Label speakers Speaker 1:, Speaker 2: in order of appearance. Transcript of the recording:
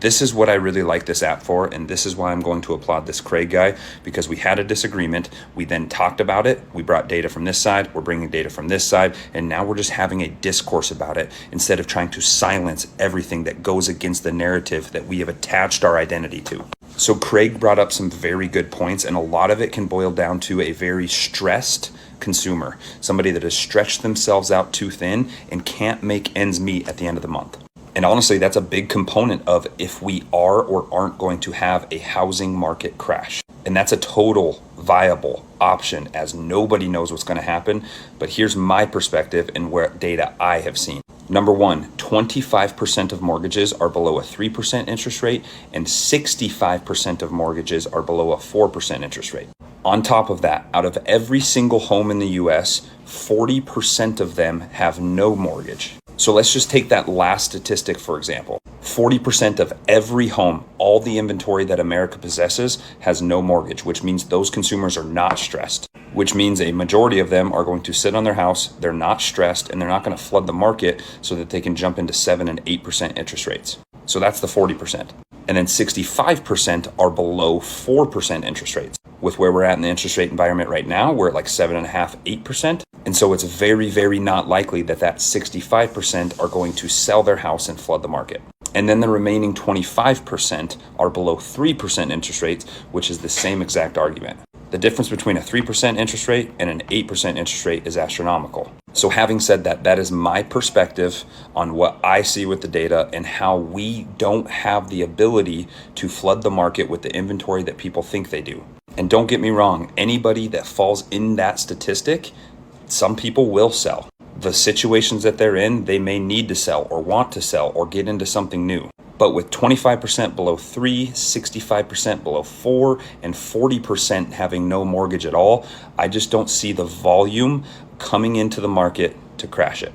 Speaker 1: This is what I really like this app for, and this is why I'm going to applaud this Craig guy, because we had a disagreement. We then talked about it. We brought data from this side. We're bringing data from this side, and now we're just having a discourse about it instead of trying to silence everything that goes against the narrative that we have attached our identity to. So Craig brought up some very good points, and a lot of it can boil down to a very stressed consumer, somebody that has stretched themselves out too thin and can't make ends meet at the end of the month. And honestly, that's a big component of if we are or aren't going to have a housing market crash. And that's a total viable option, as nobody knows what's going to happen. But here's my perspective and what data I have seen. Number one, 25% of mortgages are below a 3% interest rate, and 65% of mortgages are below a 4% interest rate. On top of that, out of every single home in the US, 40% of them have no mortgage. So let's just take that last statistic, for example. 40% of every home, all the inventory that America possesses, has no mortgage, which means those consumers are not stressed, which means a majority of them are going to sit on their house, they're not stressed, and they're not going to flood the market so that they can jump into 7 and 8% interest rates. So that's the 40%. And then 65% are below 4% interest rates. With where we're at in the interest rate environment right now, we're at like 7.5%, 8%. And so it's very, very not likely that 65% are going to sell their house and flood the market. And then the remaining 25% are below 3% interest rates, which is the same exact argument. The difference between a 3% interest rate and an 8% interest rate is astronomical. So having said that, that is my perspective on what I see with the data and how we don't have the ability to flood the market with the inventory that people think they do. And don't get me wrong, anybody that falls in that statistic, some people will sell. The situations that they're in, they may need to sell or want to sell or get into something new. But with 25% below 3, 65% below 4, and 40% having no mortgage at all, I just don't see the volume coming into the market to crash it.